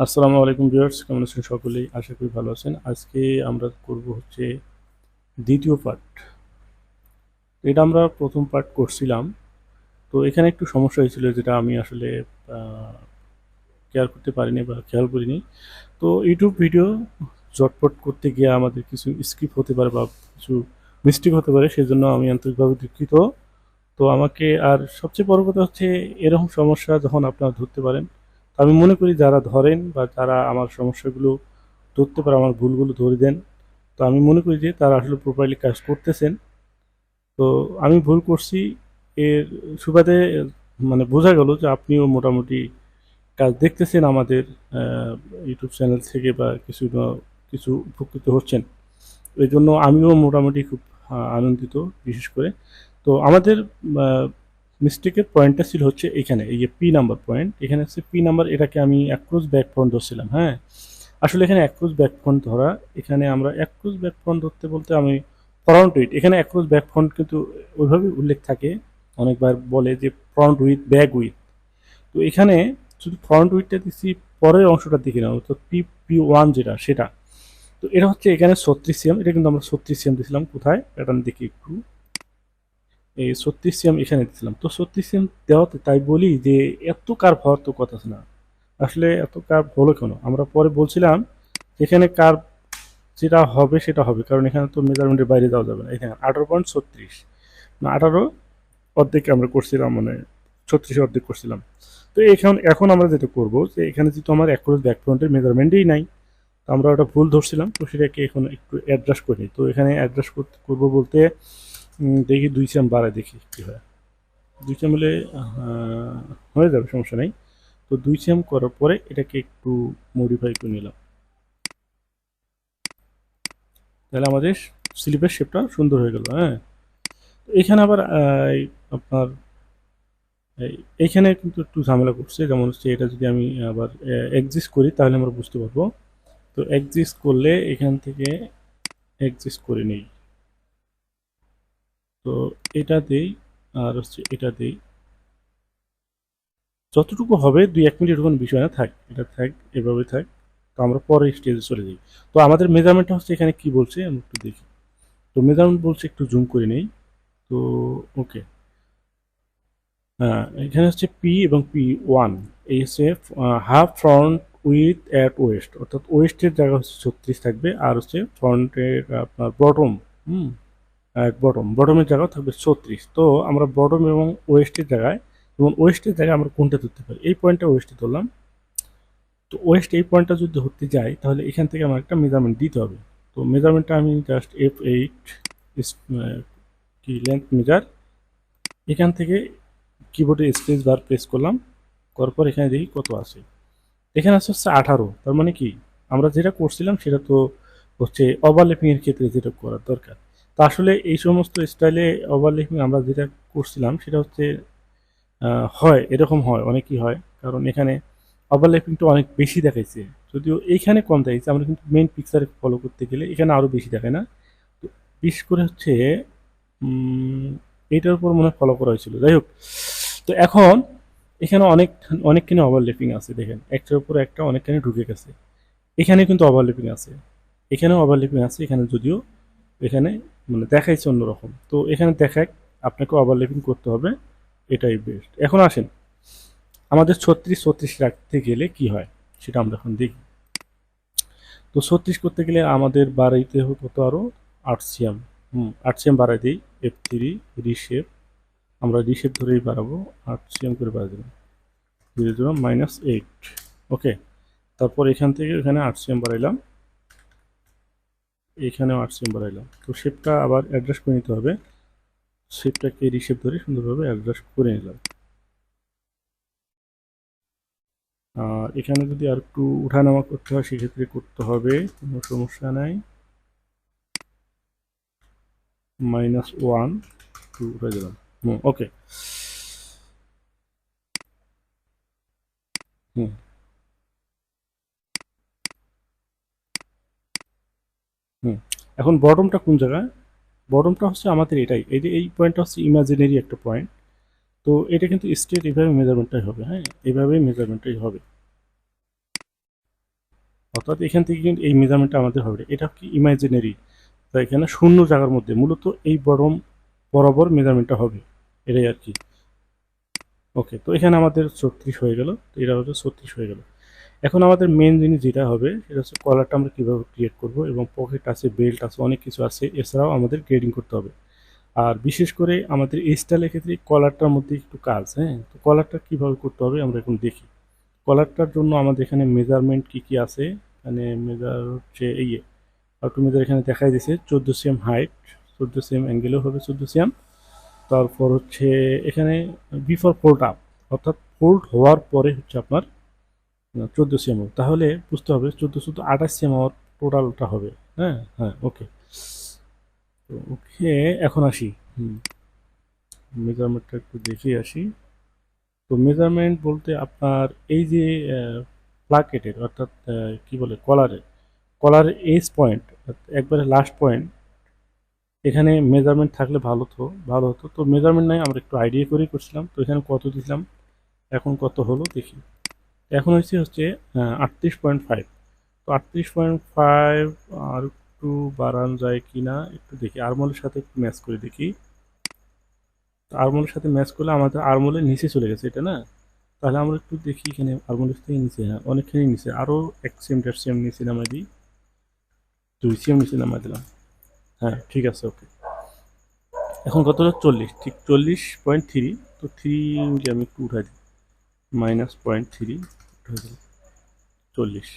আসসালামু আলাইকুম ভিউয়ার্স, কেমন আছেন সকলেই? আশা করি ভালো আছেন। আজকে আমরা করব হচ্ছে দ্বিতীয় পার্ট। এটা আমরা প্রথম পার্ট করছিলাম। তো এখানে একটু সমস্যা হয়েছিল, যেটা আমি আসলে কেয়ার করতে পারিনি বা খেয়াল করিনি। তো ইউটিউব ভিডিও ঝটপট করতে গিয়ে আমাদের কিছু স্কিপ হতে পারে বা কিছু মিস্টেক হতে পারে, সেজন্য আমি আন্তরিকভাবে দুঃখিত। তো আমাকে, আর সবচেয়ে বড় কথা হচ্ছে, এরকম সমস্যা যখন আপনারা ধরতে পারেন, তো আমি মনে করি যারা ধরেন বা যারা আমার সমস্যাগুলো ধরতে পারে, আমার ভুলগুলো ধরে দেন, তো আমি মনে করি যে তারা আসলে প্রপারলি কাজ করতেছেন। তো আমি ভুল করছি, এর সুবাদে মানে বোঝা গেল যে আপনিও মোটামুটি কাজ দেখতেছেন আমাদের ইউটিউব চ্যানেল থেকে, বা কিছু না কিছু উপকৃত হচ্ছেন। এই জন্য আমিও মোটামুটি খুব আনন্দিত। বিশেষ করে তো আমাদের মিস্টেকের পয়েন্টটা ছিল হচ্ছে এখানে, এই যে পি নাম্বার পয়েন্ট, এখানে হচ্ছে পি নাম্বার, এটাকে আমি অ্যাক্রস ব্যাক ফ্রন্ট ধরছিলাম। হ্যাঁ, আসলে এখানে অ্যাক্রস ব্যাক ফ্রন্ট ধরা, এখানে আমরা অ্যাক্রস ব্যাক ফ্রন্ট ধরতে বলতে আমি ফ্রন্ট উইথ, এখানে অ্যাক্রস ব্যাক ফ্রন্ট কিন্তু ওইভাবে উল্লেখ থাকে, অনেকবার বলে যে ফ্রন্ট উইথ ব্যাক উইথ। তো এখানে শুধু ফ্রন্ট উইথটা দিচ্ছি, পরের অংশটা দেখি না, অর্থাৎ পি পি ওয়ান যেটা সেটা। তো এটা হচ্ছে এখানে 36 সিএম, এটা কিন্তু আমরা 36 সিএম দিয়েছিলাম। কোথায় প্যাটার্ন দেখি একটু, এই 36 সিএম এখানে দিয়েছিলাম। তো 36 সিএম দেওয়াতে তাই বলি যে এত কার্ভ হওয়ার তো কথা না। আসলে এত কার্ভ হলো কেন? আমরা পরে বলছিলাম এখানে কার্ভ যেটা হবে সেটা হবে, কারণ এখানে তো মেজারমেন্টের বাইরে যাওয়া যাবে না। এখানে 18.36 না 18 অর্ধেক আমরা করছিলাম, মানে 36 অর্ধেক করছিলাম। তো এখন এখন আমরা যেটা করব, যে এখানে যেহেতু আমার অ্যাক্রস ব্যাক ফ্রন্টের মেজারমেন্টই নাই, তো আমরা ওটা ভুল ধরছিলাম, তো সেটাকে এখন একটু অ্যাডজাস্ট করি। তো এখানে অ্যাডজাস্ট করবো বলতে দেখি 2 সিএম বাড়ায়, দেখি কী হয়। 2 সিএম হলে হয়ে যাবে, সমস্যা নেই। তো 2 সিএম করার পরে এটাকে একটু মডিফাই করে নিলাম, তাহলে আমাদের স্লিপের শেপটা সুন্দর হয়ে গেল। হ্যাঁ, এখানে আবার আপনার এইখানে কিন্তু একটু ঝামেলা করছে, যেমন হচ্ছে এটা যদি আমি আবার এক্সিস্ট করি তাহলে আমরা বুঝতে পারবো। তো এক্সিস্ট করলে এখান থেকে এক্সিস্ট করে নেই, তো এটা দেই, আর হচ্ছে এটা দেই, যতটুকু হবে 2-1 মিনিট কোনো বিষয় না, থাক এটা থাক, এভাবে থাক। তো আমরা পরের স্টেজে চলে যাই। তো আমাদের মেজারমেন্টটা হচ্ছে এখানে কি বলছে আমি একটু দেখি। তো মেজারমেন্ট বলছে, একটু জুম করে নেই। তো ওকে, হ্যাঁ, এখানে হচ্ছে পি এবং পি ওয়ান, এই হচ্ছে half front with at West, অর্থাৎ ওয়েস্টের জায়গা হচ্ছে 36 থাকবে, আর হচ্ছে ফ্রন্টের আপনার বটম, হুম, অ্যাট বটম, বটমের জায়গাও থাকবে 36। তো আমরা বটম এবং ওয়েস্টের জায়গায়, এবং ওয়েস্টের জায়গায় আমরা কোনটা ধরতে পারি, এই পয়েন্টটা ওয়েস্টে ধরলাম। তো ওয়েস্ট এই পয়েন্টটা যদি ধরতে যাই, তাহলে এখান থেকে আমার একটা মেজারমেন্ট দিতে হবে। তো মেজারমেন্টটা আমি জাস্ট F8 কি লেন্থ মেজার, এখান থেকে কিবোর্ডে স্পেস বার প্রেস করলাম, করার পর এখানে দেখি কত আছে। এখানে আছে হচ্ছে 18। তার মানে কি, আমরা যেটা করছিলাম সেটা তো হচ্ছে ওভারল্যাপিং এর ক্ষেত্রে যেটা করার দরকার। তা আসলে এই সমস্ত স্টাইলে ওভারল্যাপিং আমরা যেটা করছিলাম সেটা হচ্ছে হয়, এরকম হয়, অনেকই হয়, কারণ এখানে ওভারল্যাপিংটা অনেক বেশি দেখাইছে, যদিও এইখানে কম দেখাইছে। আমরা কিন্তু মেইন পিকচারে ফলো করতে গেলে এখানে আরও বেশি দেখায় না। তো বিশেষ করে হচ্ছে উম, এইটার উপর মনে হয় ফলো করা হয়েছিল। যাই হোক, তো এখন এখানে অনেকখানি ওভারল্যাপিং আছে, দেখেন একটার উপর একটা অনেকখানি ঢুকে গেছে। এখানে কিন্তু ওভারল্যাপিং আছে, এখানেও ওভারল্যাপিং আছে, এখানে যদিও এখানে মানে দেখাইছে অন্যরকম। তো এখানে দেখায় আপনাকে ওভারল্যাপিং করতে হবে, এটাই বেস্ট। এখন আসেন আমাদের 36 রাখতে গেলে কি হয় সেটা আমরা এখন দেখি। তো 36 করতে গেলে আমাদের বাড়াইতে হতো আরও 8 সিএম। 8 সিএম বাড়াই দিই, F3 রিশেপ, আমরা রিশেপ ধরেই বাড়াবো, 8 সিএম করে বাড়াই দেবো, 0.-8। ওকে, তারপর এখান থেকে এখানে 8 সিএম বাড়াইলাম, এখানেও 8 সিএম বাড়াইলাম। তো শেপটা আবার অ্যাডজাস্ট করে নিতে হবে, শেপটাকে রিশেপ ধরে সুন্দরভাবে অ্যাডজাস্ট করে নিলাম। আর এখানে যদি আর একটু উঠানামা করতে হয় সেক্ষেত্রে করতে হবে, কোনো সমস্যা নাই। -1 টু উঠে দিলাম। ওকে। হুম হুম এখন বটমটা কোন জায়গায়? বটমটা হচ্ছে আমাদের এটাই, এই যে এই পয়েন্টটা হচ্ছে ইমাজিনারি একটা পয়েন্ট। তো এটা কিন্তু স্ট্রেট এইভাবে মেজারমেন্টটাই হবে। হ্যাঁ, এইভাবে মেজারমেন্টটাই হবে। অর্থাৎ এখান থেকে কিন্তু এই মেজারমেন্টটা আমাদের হবে, এটা কি ইমাজিনারি, তাই এখানে শূন্য জায়গার মধ্যে মূলত এই বরাবর মেজারমেন্টটা হবে, এটাই আর কি। ওকে, তো এখানে আমাদের 36 হয়ে গেল, তো এটা হচ্ছে 36 হয়ে গেল। এখন আমাদের মেন জিনিস যেটা হবে সেটা হচ্ছে কলারটা আমরা কীভাবে ক্রিয়েট করব, এবং পকেট আছে, বেল্ট আছে, অনেক কিছু আছে, এছাড়াও আমাদের গ্রেডিং করতে হবে। আর বিশেষ করে আমাদের এই স্টাইলের ক্ষেত্রে কলারটার মধ্যে একটু কাজ, হ্যাঁ, তো কলারটা কীভাবে করতে হবে আমরা এখন দেখি। কলারটার জন্য আমাদের এখানে মেজারমেন্ট কী কী আছে, এখানে মেজার হচ্ছে এই আউটো মেজার এখানে দেখাই দিয়েছে 14 সিএম হাইট, 14 সিএম অ্যাঙ্গেলেও হবে 14 সিএম। তারপর হচ্ছে এখানে বিফোর ফোল্ড আপ, অর্থাৎ ফোল্ড হওয়ার পরে হচ্ছে আপনার 14 সিএম হবে, তাহলে বুঝতে হবে 14 সিএম আমার টোটালটা হবে। হ্যাঁ হ্যাঁ, ওকে। তো ওকে, এখন আসি মেজারমেন্টটা একটু দেখে আসি। তো মেজারমেন্ট বলতে আপনার এই যে প্লাকেটের, অর্থাৎ কি বলে কলারের এজ পয়েন্ট, একবারে লাস্ট পয়েন্ট, এখানে মেজারমেন্ট থাকলে ভালো হতো। তো মেজারমেন্ট নাই, আমরা একটু আইডিয়া করেই করছিলাম। তো এখানে কত দিছিলাম, এখন কত হলো দেখি। এখন হচ্ছে 38.5। তো 38.5 আর একটু বাড়ানো যায় কি না একটু দেখি, আরমোলের সাথে একটু ম্যাচ করে দেখি। তো আরমোলের সাথে ম্যাচ করলে আমাদের আরমোলের নিচে চলে গেছে এটা না, তাহলে আমরা একটু দেখি এখানে আরমোলের থেকে নিচে, হ্যাঁ অনেকখানি নিচে, আরও 1 সেম 1.5 সেম নিচে নামাই দিই, 2 সেম নিচে নামাই দিলাম। হ্যাঁ ঠিক আছে, ওকে। এখন কত হলো 40, ঠিক 40.3। তো 3 আমি একটু উঠাই দিই, -0.3 উঠাই দিই, 40।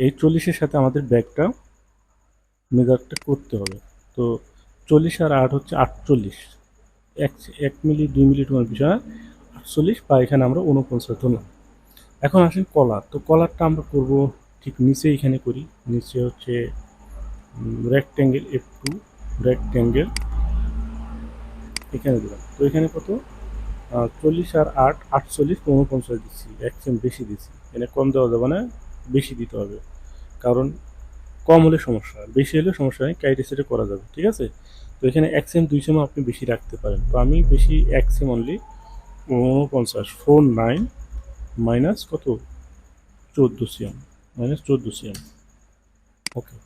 এই 40-এর সাথে আমাদের ব্যাগটা মেজারটা করতে হবে। তো 40 আর 8 হচ্ছে 48, 1 মিলি 2 মিলি তোমার বিষয় 48, বা এখানে আমরা 49 ধরলাম। এখন আসেন কলার। তো কলারটা আমরা করব ঠিক নিচে, এখানে করি, নিচে হচ্ছে রেক্ট্যাঙ্গেল F2, রেক্ট্যাঙ্গেল এখানে দিলাম। তো এখানে কত 40 আর 8 48, 49 দিচ্ছি, 1 সেম বেশি দিচ্ছি। এখানে কম দেওয়া যাবে না, বেশি দিতে হবে, কারণ কম হলে সমস্যা, বেশি হলে সমস্যা নেই, কাইটে সেটে করা যাবে, ঠিক আছে। তো এখানে 1 সেম 2 সেম আপনি বেশি রাখতে পারেন, তো আমি বেশি 1 সেম অনলি 49, 49 মাইনাস কত 14 সিএম, -14 সিএম। ওকে,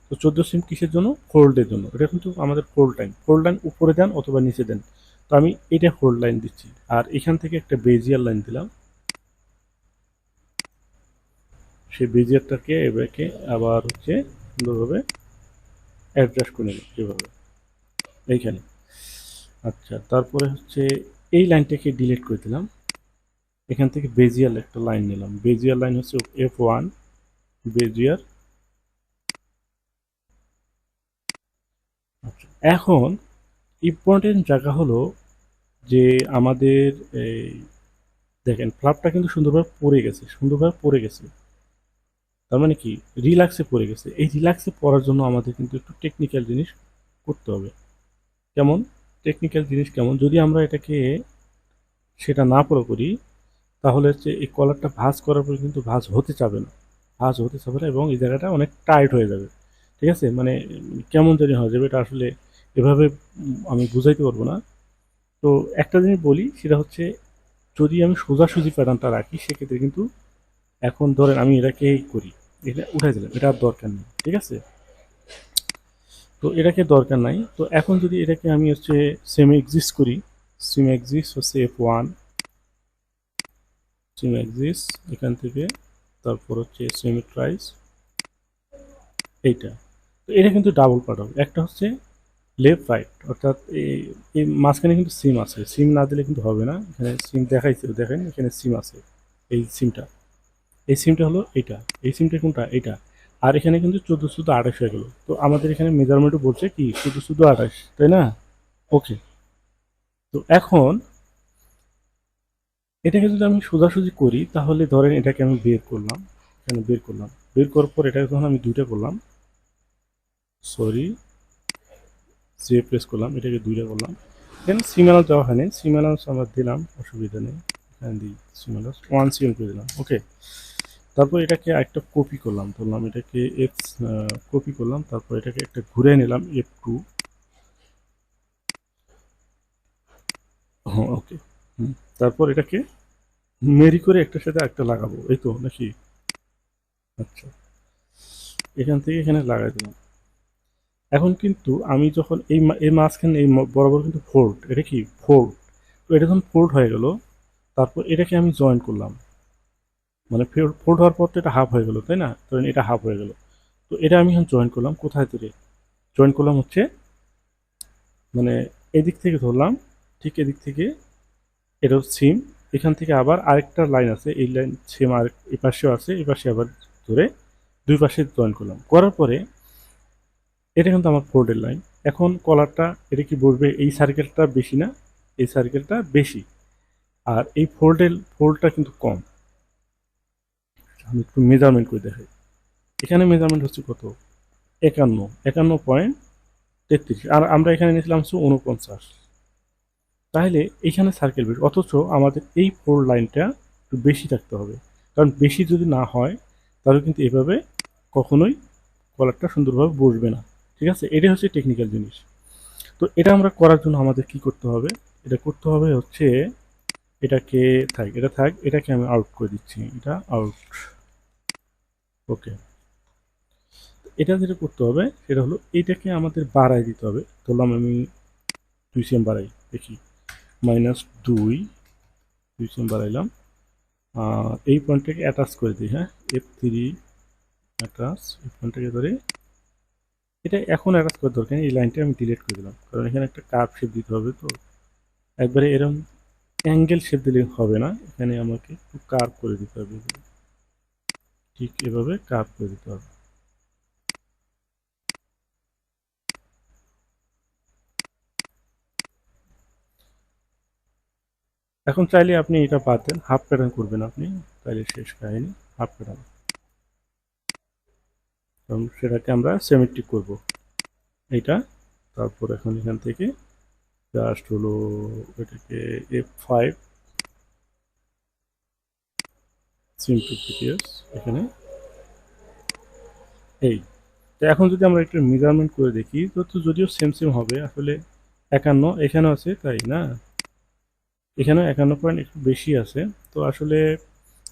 তো 14 সিএম কিসের জন্য, ফোল্ডের জন্য, এটা কিন্তু আমাদের ফোল্ড লাইন উপরে দেন অথবা নিচে দেন। তো আমি এটা ফোল্ড লাইন দিচ্ছি, আর এখান থেকে একটা বেজিয়ার লাইন দিলাম, সেই বেজিয়ারটাকে এবারকে আবার হচ্ছে সুন্দরভাবে অ্যাডজাস্ট করে নিলাম এভাবে এইখানে। আচ্ছা, তারপরে হচ্ছে এই লাইনটাকে ডিলিট করে দিলাম, এখান থেকে বেজিয়ার একটা লাইন নিলাম, বেজিয়ার লাইন হচ্ছে F1 বেজিয়ার। আচ্ছা, এখন ইম্পর্টেন্ট জায়গা হলো যে আমাদের এই দেখেন ফ্লাপটা কিন্তু সুন্দরভাবে পড়ে গেছে, তার মানে কি রিল্যাক্সে পড়ে গেছে। এই রিল্যাক্সে পড়ার জন্য আমাদের কিন্তু একটু টেকনিক্যাল জিনিস করতে হবে। কেমন টেকনিক্যাল জিনিস, কেমন যদি আমরা এটাকে সেটা না ফলো করি, তাহলে হচ্ছে এই কলারটা ভাঁজ করার পরে কিন্তু ভাঁজ হতে চাবে না, এবং এই জায়গাটা অনেক টাইট হয়ে যাবে, ঠিক আছে। মানে কেমন জানি হয়ে যাবে, এটা আসলে এভাবে আমি বুঝাইতে পারবো না। তো একটা জিনিস বলি, সেটা হচ্ছে যদি আমি সোজাসুজি প্যাটার্নটা রাখি সেক্ষেত্রে কিন্তু, এখন ধরেন আমি এটাকেই করি, এটা উঠাই দিলাম, এটা আর দরকার নেই, ঠিক আছে। তো এটাকে দরকার নাই। তো এখন যদি এটাকে আমি হচ্ছে সেম এক্সিস্ট করি, সিম এক্সিস্ট হচ্ছে F1, সিম এক্সিস্ট এখান থেকে, তারপর হচ্ছে সিমেট্রাইজ এইটা। তো এটা কিন্তু ডাবল পার্ট হবে, একটা হচ্ছে লেফট রাইট, অর্থাৎ এই মাঝখানে কিন্তু সিম আছে, সিম না দিলে কিন্তু হবে না। এখানে সিম দেখাইছে, দেখেন এখানে সিম আছে, এই সিমটা হলো এইটা, এই সিমটা কোনটা এইটা। আর এখানে কিন্তু 14 14 28 হয়ে গেল। তো আমাদের এখানে মেজারমেন্টও বলছে কি 14 14 28, তাই না। ওকে, তো এখন এটাকে যদি আমি সোজাসুজি করি, তাহলে ধরেন এটাকে আমি বের করার পর এটাকে যখন আমি দুইটা করলাম, সরি যে প্রেস করলাম, এটাকে দুইটা করলাম, দেন সিমালাস দেওয়া হয়নি, সিমালাস আমরা দিলাম, অসুবিধা নেই, এখানে দিই সিমালাস 1 সিএম করে দিলাম। ওকে, তারপর এটাকে একটা কপি করলাম, ধরলাম এটাকে কপি করলাম, তারপর এটাকে একটা ঘুরে নিলাম F2। হ্যাঁ, ওকে। তারপর এটাকে মেরি করে একটার সাথে একটা লাগাবো, এই তো নাকি। আচ্ছা, এখান থেকে এখানে লাগাই দিলাম। এখন কিন্তু আমি যখন এই মাঝখানে এই বরাবর কিন্তু ফোল্ড, এটা কি ফোল্ড, তো এটা যখন ফোল্ড হয়ে গেল, তারপর এটাকে আমি জয়েন করলাম, মানে ফোল্ড হওয়ার পর তো এটা হাফ হয়ে গেল, তাই না? ধরেন এটা হাফ হয়ে গেল, তো এটা আমি এখন জয়েন করলাম কোথায় ধরে, জয়েন করলাম হচ্ছে মানে এদিক থেকে ধরলাম, ঠিক এদিক থেকে, এটা সিম, এখান থেকে আবার আরেকটা লাইন আছে, এই লাইন সেম আর এই পাশেও আছে, এই পাশে আবার ধরে দুই পাশে জয়েন করলাম, করার পরে এটা কিন্তু আমার ফোল্ডের লাইন। এখন কলারটা এটা কি বলবে এই সার্কেলটা বেশি না, এই সার্কেলটা বেশি, আর এই ফোল্ডটা কিন্তু কম। আমি একটু মেজারমেন্ট করে দেখাই, এখানে মেজারমেন্ট হচ্ছে কত, 51.33, আর আমরা এখানে নিয়েছিলাম হচ্ছে 49। তাহলে এইখানে সার্কেল বেশি, অথচ আমাদের এই ফোল্ড লাইনটা একটু বেশি থাকতে হবে, কারণ বেশি যদি না হয় তাহলে কিন্তু এভাবে কখনোই কলারটা সুন্দরভাবে বসবে না। ঠিক আছে, এটাই হচ্ছে টেকনিক্যাল জিনিস। তো এটা আমরা করার জন্য আমাদের কি করতে হবে, এটা করতে হবে হচ্ছে এটাকে এটা থাক, এটাকে আমি আউট করে দিচ্ছি, এটা আউট। ওকে, এটা যেটা করতে হবে সেটা হলো এইটাকে আমাদের বাড়াই দিতে হবে। ধরলাম আমি 2 সেম বাড়াই, দেখি -2, 2 সেম বাড়াইলাম, এই পয়েন্টটাকে অ্যাটাচ করে দিই, হ্যাঁ, F3 অ্যাটাচ, এই পয়েন্টটাকে ধরে এটা এখন অ্যাটাচ করার দরকার নেই, এই লাইনটা আমি ডিলিট করে দিলাম, কারণ এখানে একটা কার্ভ শেপ দিতে হবে, তো একবারে এরকম অ্যাঙ্গেল শেপ দিলে হবে না, এখানে আমাকে একটু কার্ভ করে দিতে হবে, ঠিক এভাবে কার্ভ করে দিতে হবে। এখন চাইলে আপনি এটা বাদ দেন, হাফ প্যাটার্ন করবেন আপনি, তাইলে শেষ কাহিনী, হাফ প্যাটার্ন, কারণ সেটাকে আমরা সিমেট্রিক করব এইটা। তারপর এখন এখান থেকে জাস্ট হলো এটাকে F5 সিম্পল পিটিএস, এখানে এই, তো এখন যদি আমরা একটু মেজারমেন্ট করে দেখি, তো যদিও সেম সেম হবে আসলে, 51 এখানেও আছে তাই না, এখানেও 51 পয়েন্ট একটু বেশি আছে, তো আসলে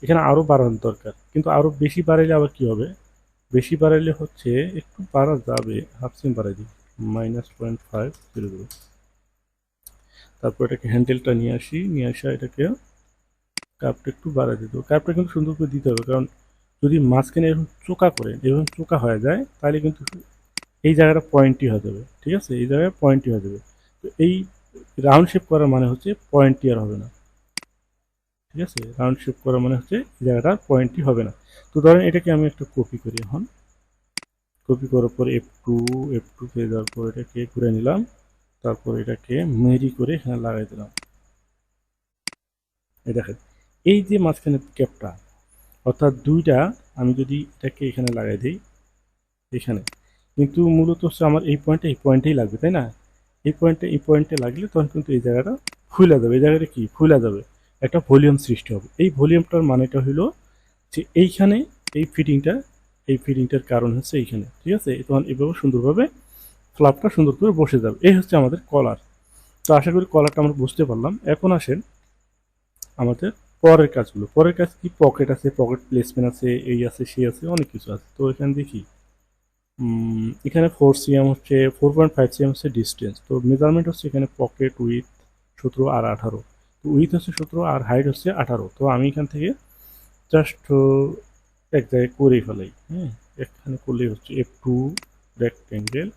এখানে আরও বাড়ানোর দরকার, কিন্তু আরও বেশি বাড়াইলে আবার কি হবে, বেশি বাড়াইলে হচ্ছে একটু বাড়া যাবে, হাফ সেম বাড়াই দিই, -0.5 করে দেবো। তারপর এটাকে হ্যান্ডেলটা নিয়ে আসি, নিয়ে আসা এটাকে কাপটা একটু বাড়াই দিতে হবে, কাপটা কিন্তু সুন্দর করে দিতে হবে, কারণ যদি মাঝখানে এরকম চোকা করে এরকম চোকা হয়ে যায় তাহলে কিন্তু এই জায়গাটা পয়েন্টই হয়ে যাবে, ঠিক আছে, এই জায়গায় পয়েন্টই হয়ে যাবে। তো এই রাউন্ড শেপ করার মানে হচ্ছে পয়েন্টই আর হবে না, ঠিক আছে, রাউন্ড শেপ করা মানে হচ্ছে এই জায়গাটা পয়েন্টই হবে না। তো ধরেন এটাকে আমি একটা কপি করি, এখন কপি করার পর F2 পেয়ে যাওয়ার পর এটাকে ঘুরে নিলাম, তারপর এটাকে মেরি করে এখানে লাগাই দিলাম। এই দেখেন, এই যে মাঝখানে ক্যাপটা, অর্থাৎ দুইটা, আমি যদি এটাকে এখানে লাগাই দিই এখানে, কিন্তু মূলত হচ্ছে আমার এই পয়েন্টেই লাগবে, তাই না, এই পয়েন্টে লাগলে তখন কিন্তু এই জায়গাটা ফুলে যাবে, এই জায়গাটা কি ফুলে যাবে, একটা ভলিউম সৃষ্টি হবে। এই ভলিউমটার মানেটা হলো যে এইখানে এই ফিটিংটা, এই ফিটিংটার কারণ হচ্ছে এইখানে, ঠিক আছে, তখন এইভাবে সুন্দরভাবে ফ্লাপটা সুন্দর করে বসে যাবে। এই হচ্ছে আমাদের কলার। তো আশা করি কলারটা আমরা বুঝতে পারলাম। এখন আসেন আমাদের পরের কাজগুলো। পরের কাজ কি, পকেট আছে, পকেট প্লেসমেন্ট আছে, এই আছে সেই আছে, অনেক কিছু আছে। তো এখানে দেখি এখানে 4 cm হচ্ছে, 4.5 cm হচ্ছে ডিস্টেন্স। তো মেজারমেন্ট হচ্ছে এখানে পকেট উইথ 17 আর 18, তো উইথ হচ্ছে 17 আর হাইট হচ্ছে 18। তো আমি এখান থেকে জাস্ট এক জায়গায় করেই ফেলাই, হ্যাঁ, এখানে করলেই হচ্ছে F2 রেক্টেঙ্গেল,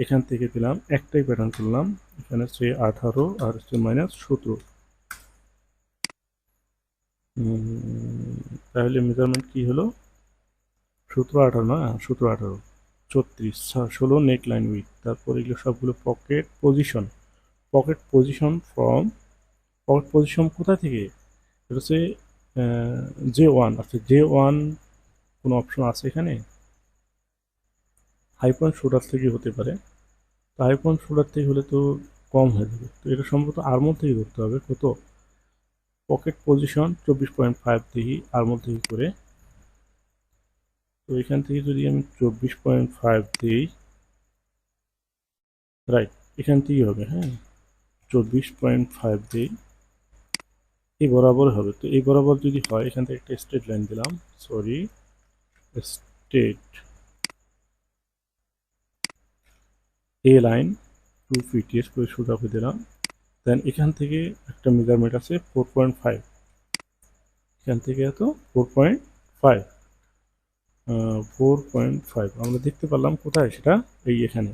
এখান থেকে দিলাম একটাই প্যাটার্ন করলাম, এখানে হচ্ছে 18 আর হচ্ছে -17। তাহলে মেজারমেন্ট কি হলো, 17 18 না, 17 18 34 16 নেক লাইন উইথ, তারপর এগুলো সবগুলো পকেট পজিশন, পকেট পজিশন কোথা থেকে, এটা হচ্ছে J1, আচ্ছা J1 কোনো অপশন আছে এখানে, হাই পয়েন্ট শোল্ডার থেকে হতে পারে, তো হাই পয়েন্ট শোল্ডার থেকে হলে তো কম হয়ে যাবে, তো এটা সম্ভবত আর্মল থেকে ধরতে হবে, কত, পকেট পজিশন 24.5 দেখি আর্মল থেকে করে, তো এখান থেকে যদি আমি 24.5 দিই, রাইট, এখান থেকেই হবে, হ্যাঁ, 24.5 দিই, এই বরাবর হবে। তো এই বরাবর যদি হয়, এখান থেকে একটা স্ট্রেট লাইন দিলাম, সরি, স্ট্রেট এ লাইন 2 feet করে সোজা করে দিলাম। দেন এখান থেকে একটা মেজারমেন্ট আছে 4.5, এখান থেকে এত 4.5, 4.5 আমরা দেখতে পারলাম কোথায় সেটা, এই এখানে,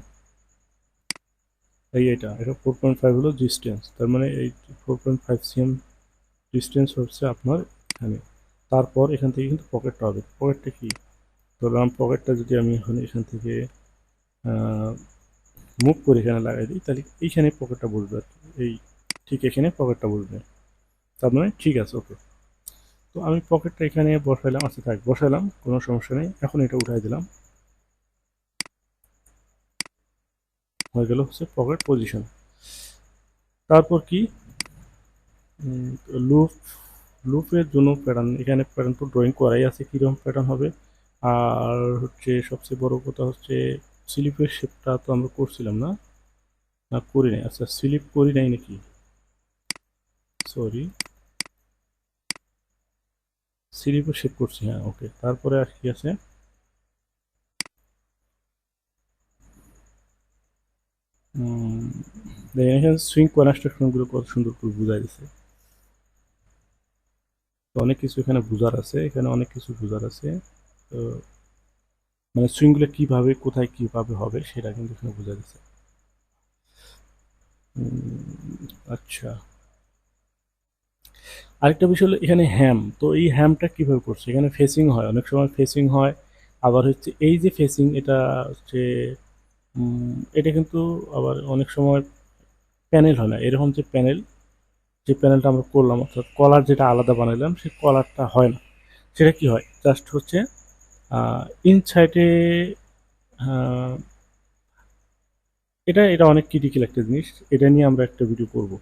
এটা 4.5 হলো ডিস্টেন্স, তার মানে এই 4.5 cm ডিস্টেন্স হচ্ছে আপনার এখানে। তারপর এখান থেকে কিন্তু পকেটটা হবে, পকেটটা কি ধরলাম, পকেটটা যদি আমি এখান থেকে মুভ করে এখানে লাগাই দিই, তাহলে এইখানে পকেটটা বসবে আর কি, এই ঠিক এখানে পকেটটা বসবে, তার মানে ঠিক আছে, ওকে। তো আমি পকেটটা এখানে বসাইলাম, আচ্ছা থাক বসাইলাম, কোনো সমস্যা নেই। এখন এটা উঠাই দিলাম, হয়ে গেল হচ্ছে পকেট পজিশন। তারপর কি, লুপ, লুপের জন্য প্যাটার্ন, এখানে প্যাটার্ন তো ড্রয়িং করাই আছে কীরকম প্যাটার্ন হবে। আর হচ্ছে সবচেয়ে বড় কথা হচ্ছে স্লিপের শেপটা তো আমরা করছিলাম না, না করি নাই, আচ্ছা স্লিপ করি নাই নাকি, সরি, স্লিপের শেপ করছি, হ্যাঁ ওকে। তারপরে আর কি আছে, দেখেন এখানে সুইং কনস্ট্রাকশনগুলো কত সুন্দর করে বোঝা দিচ্ছে। তো অনেক কিছু এখানে বোঝার আছে, এখানে অনেক কিছু বোঝার আছে। তো মানে সুইংগুলো কীভাবে কোথায় কীভাবে হবে সেটা কিন্তু এখানে বোঝা যাচ্ছে। আচ্ছা, আরেকটা বিষয় হলো এখানে হ্যাম, তো এই হ্যামটা কীভাবে করছে, এখানে ফেসিং হয়, অনেক সময় ফেসিং হয়, আবার হচ্ছে এই যে ফেসিং এটা হচ্ছে এটা কিন্তু আবার অনেক সময় প্যানেল হয় না, এরকম যে প্যানেল, যে প্যানেলটা আমরা করলাম অর্থাৎ কলার যেটা আলাদা বানাইলাম সেই কলারটা হয় না, সেটা কি হয় জাস্ট হচ্ছে ইনসাইডে, এটা এটা অনেক ক্রিটিক্যাল একটা জিনিস, এটা নিয়ে আমরা একটা ভিডিও করব,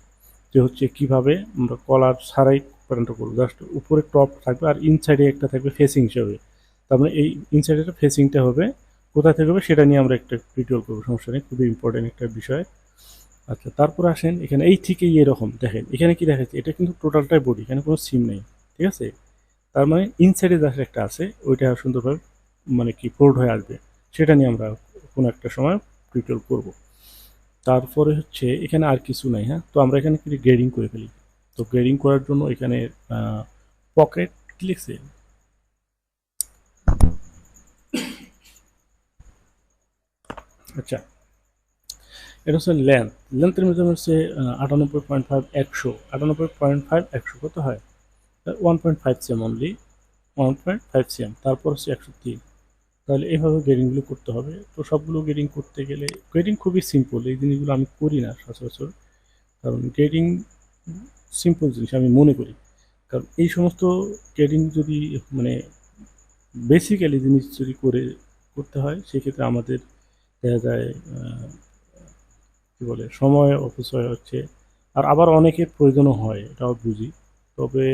যে হচ্ছে কিভাবে আমরা কলার ছাড়াই প্যাটার্নটা করবো, জাস্ট উপরে টপ থাকবে আর ইনসাইডে একটা থাকবে ফেসিং হিসাবে, তার মানে এই ইনসাইডে ফেসিংটা হবে কোথা থেকে হবে সেটা নিয়ে আমরা একটা ভিডিও করবো, সমস্যা নেই, খুবই ইম্পর্টেন্ট একটা বিষয়। আচ্ছা তারপর আসেন এখানে এই ঠিকই এরকম দেখেন, এখানে কি দেখাচ্ছে, এটা কিন্তু টোটালটাই বডি, এখানে কোনো সিম নেই, ঠিক আছে, তার মানে ইনসাইডে জাস্ট একটা আছে, ওইটা সুন্দরভাবে মানে কি ফোল্ড হয়ে আসবে, সেটা নিয়ে আমরা কোনো একটা সময় টিউটোরিয়াল করব। তারপরে হচ্ছে এখানে আর কিছু নাই, হ্যাঁ, তো আমরা এখানে কি গ্রেডিং করে ফেলি। তো গ্রেডিং করার জন্য এখানে পকেট কি লিখছে, আচ্ছা এটা হচ্ছে লেন্থ, লেন্থের মেজারমেন্ট হচ্ছে 98.5 100, 98.5 100 কত হয়, 1.5 cm অনলি, 1.5 cm, তারপর হচ্ছে 103। তাহলে এভাবে গ্রেডিংগুলো করতে হবে। তো সবগুলো গ্রেডিং করতে গেলে গ্রেডিং খুবই সিম্পল, এই জিনিসগুলো আমি করি না সচরাচর, কারণ গ্রেডিং সিম্পল জিনিস আমি মনে করি, কারণ এই সমস্ত গ্রেডিং যদি মানে বেসিক্যালি জিনিস যদি করতে হয় সেক্ষেত্রে আমাদের দেখা যায় কী বলে সময় অপচয় হচ্ছে, আর আবার অনেকের প্রয়োজনও হয়, এটাও বুঝি, তবে